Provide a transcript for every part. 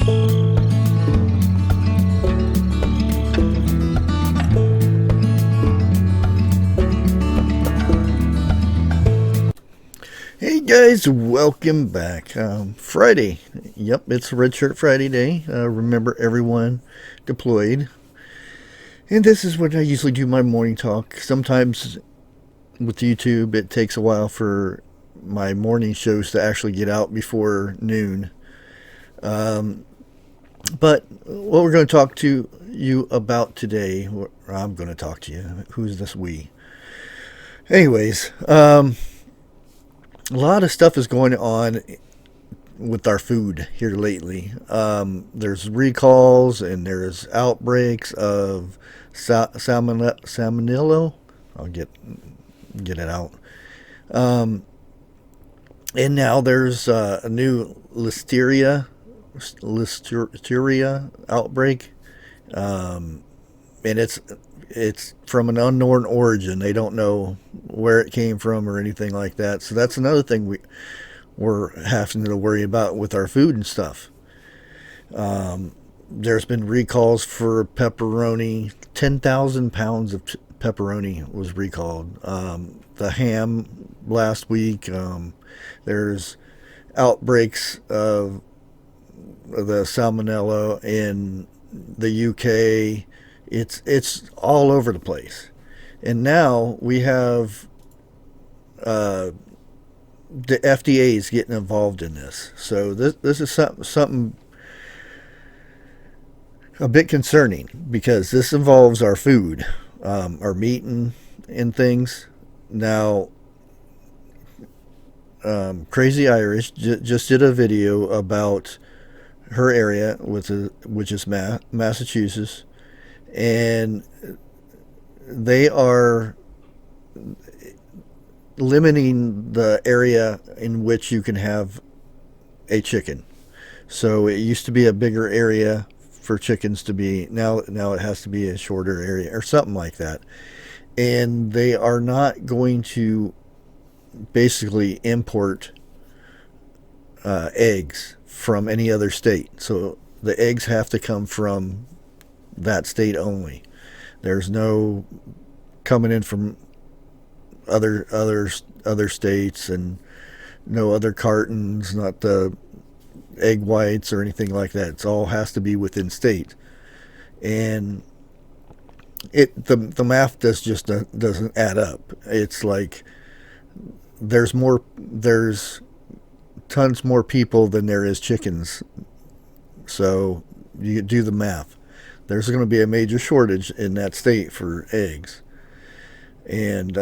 Hey guys, welcome back. Friday. Yep, it's Red Shirt Friday day. Remember, everyone deployed. And this is what I usually do my morning talk. Sometimes with YouTube, it takes a while for my morning shows to actually get out before noon. But what we're going to talk to you about today, or I'm going to talk to you. Who's this we? Anyways, a lot of stuff is going on with our food here lately. There's recalls and there's outbreaks of salmonella. I'll get it out. And now there's a new listeria outbreak, and it's from an unknown origin. They don't know where it came from or anything like that. So that's another thing we're having to worry about with our food and stuff. There's been recalls for pepperoni. 10,000 pounds of pepperoni was recalled. The ham last week. There's outbreaks of the salmonella in the UK. It's all over the place, and now we have the FDA is getting involved in this. So this is something a bit concerning because this involves our food, our meat and things. Now, Crazy Irish just did a video about her area, which is Massachusetts, and they are limiting the area in which you can have a chicken. So it used to be a bigger area for chickens to be. Now it has to be a shorter area or something like that. And they are not going to basically import eggs from any other state. So the eggs have to come from that state only. There's no coming in from other states, and no other cartons, not the egg whites or anything like that. It all has to be within state, and the math doesn't add up. It's like there's tons more people than there is chickens. So you do the math. There's going to be a major shortage in that state for eggs. And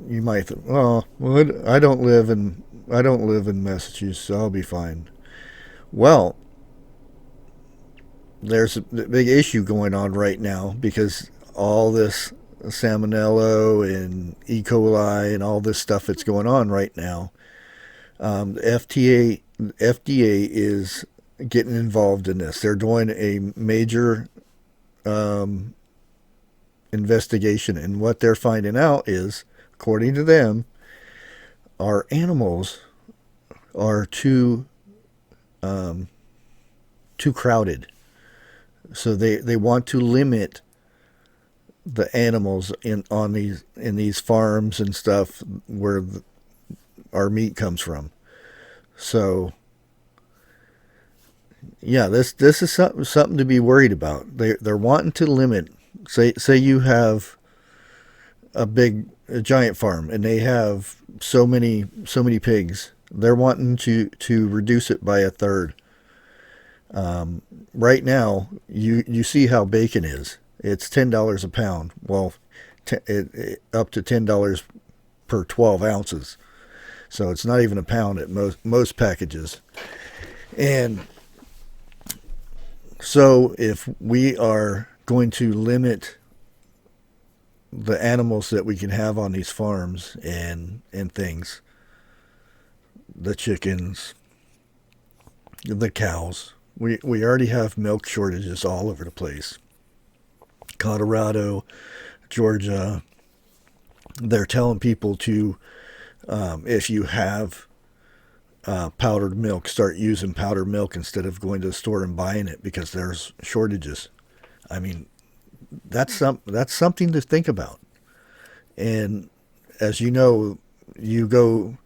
you might think, oh, well, I don't live in Massachusetts, so I'll be fine. Well, there's a big issue going on right now because all this salmonella and E. coli and all this stuff that's going on right now. The FDA is getting involved in this. They're doing a major investigation, and what they're finding out is, according to them, our animals are too crowded. So they want to limit the animals in these farms and stuff where our meat comes from. So yeah, this is something to be worried about. They're wanting to limit. Say you have a giant farm and they have so many pigs. They're wanting to reduce it by a third. Right now, you see how bacon is. It's $10 a pound. Well, up to $10 per 12 ounces. So it's not even a pound at most packages. And so if we are going to limit the animals that we can have on these farms and things, the chickens, the cows, we already have milk shortages all over the place. Colorado, Georgia, they're telling people to, if you have powdered milk start using powdered milk instead of going to the store and buying it because there's shortages. I mean, that's something to think about. And as you know, you go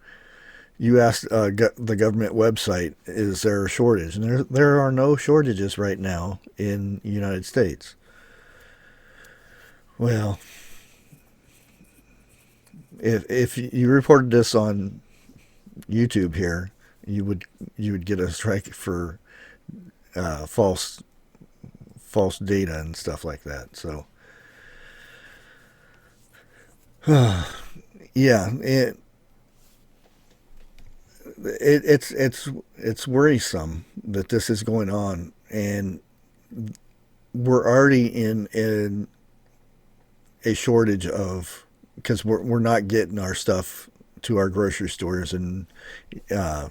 you ask the government website, is there a shortage? And there are no shortages right now in the United States. Well, if you reported this on YouTube here, you would get a strike for false data and stuff like that. So yeah, it's worrisome that this is going on, and we're already in a shortage of, because we're not getting our stuff to our grocery stores and uh,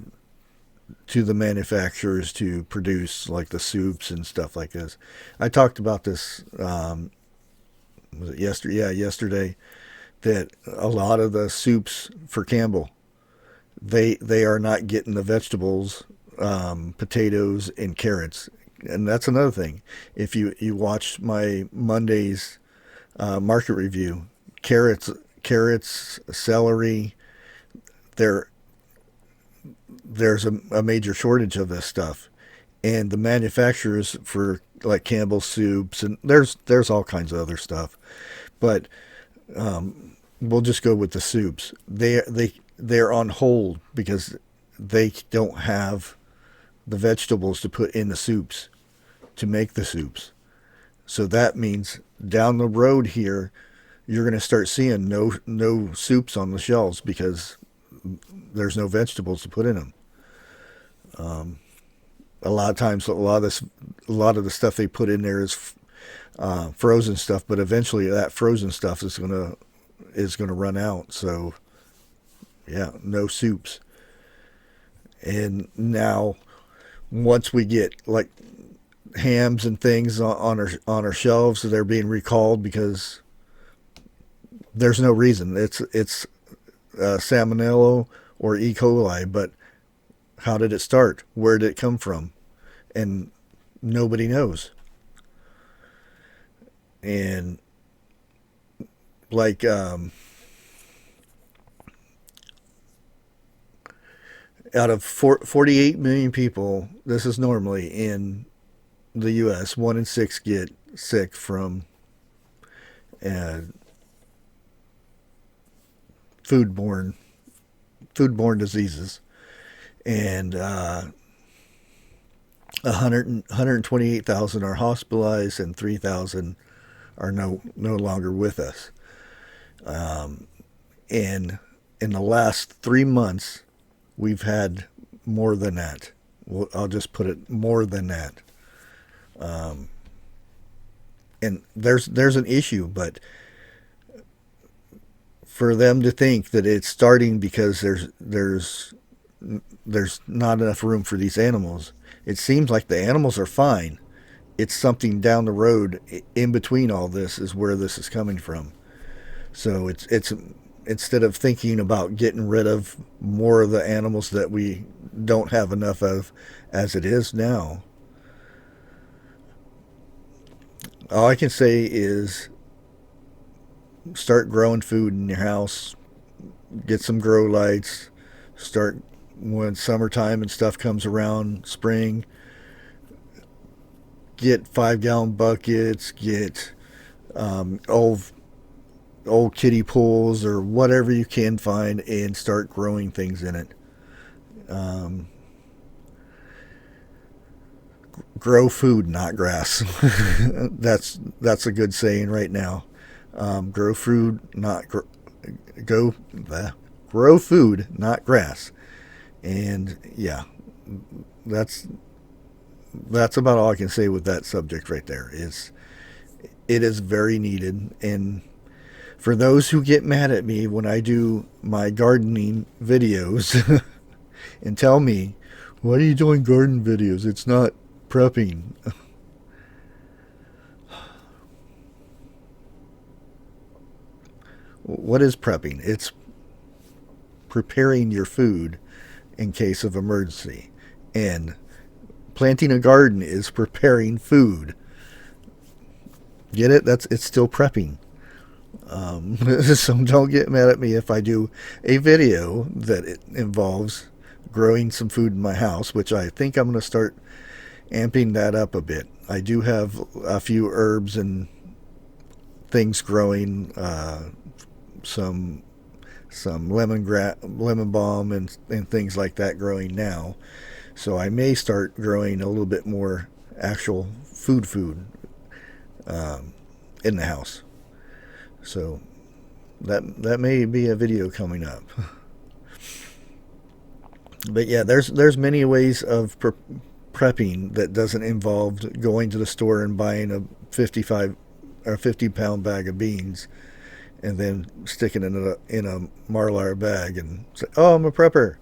to the manufacturers to produce like the soups and stuff like this. I talked about this, was it yesterday? Yeah, yesterday, that a lot of the soups for Campbell, they are not getting the vegetables, potatoes and carrots. And that's another thing. If you watch my Monday's market review, carrots, celery, there there's a major shortage of this stuff, and the manufacturers for like Campbell's soups, and there's all kinds of other stuff, but we'll just go with the soups. They're on hold because they don't have the vegetables to put in the soups to make the soups. So that means down the road here, you're going to start seeing no soups on the shelves because there's no vegetables to put in them. A lot of times, a lot of the stuff they put in there is frozen stuff, but eventually that frozen stuff is gonna run out. So yeah, no soups. And now, once we get like hams and things on our shelves, they're being recalled because there's no reason. It's salmonella or E. coli, but how did it start? Where did it come from? And nobody knows. And like out of 48 million people, this is normally in the U.S., 1 in 6 get sick from uh, foodborne foodborne diseases, and 128,000 are hospitalized, and 3,000 are no longer with us. And in the last 3 months, we've had more than that. Well, I'll just put it more than that. And there's an issue, but for them to think that it's starting because there's not enough room for these animals. It seems like the animals are fine. It's something down the road in between all this is where this is coming from. So it's instead of thinking about getting rid of more of the animals that we don't have enough of as it is now, all I can say is start growing food in your house, get some grow lights, start when summertime and stuff comes around, spring, get 5 gallon buckets, get old kiddie pools or whatever you can find, and start growing things in it. Um, Grow food, not grass. That's a good saying right now. Grow food, not go. Grow food, not grass. And yeah, that's that's about all I can say with that subject right there. It is very needed, and for those who get mad at me when I do my gardening videos and tell me, "Why are you doing garden videos? It's not prepping." What is prepping? It's preparing your food in case of emergency. And planting a garden is preparing food. Get it? It's still prepping. So don't get mad at me if I do a video that it involves growing some food in my house, which I think I'm going to start amping that up a bit. I do have a few herbs and things growing, some lemon balm and things like that growing now. So I may start growing a little bit more actual food in the house. So that may be a video coming up. But yeah, there's many ways of prepping that doesn't involve going to the store and buying a 55 or 50-pound bag of beans and then sticking it in a Marlar bag and say, "Oh, I'm a prepper."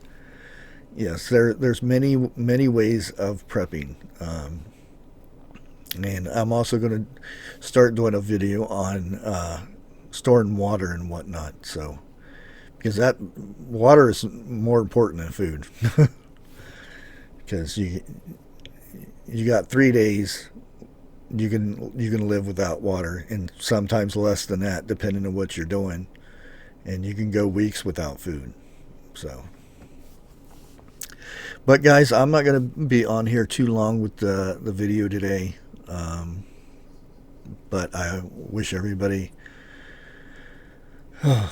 Yes, there's many ways of prepping, and I'm also going to start doing a video on storing water and whatnot. So, because that water is more important than food, because you got 3 days. You can live without water, and sometimes less than that, depending on what you're doing, and you can go weeks without food. So, but guys, I'm not going to be on here too long with the video today. But I wish everybody a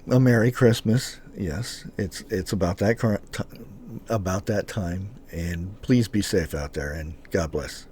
Merry Christmas. Yes, it's about that time, and please be safe out there, and God bless.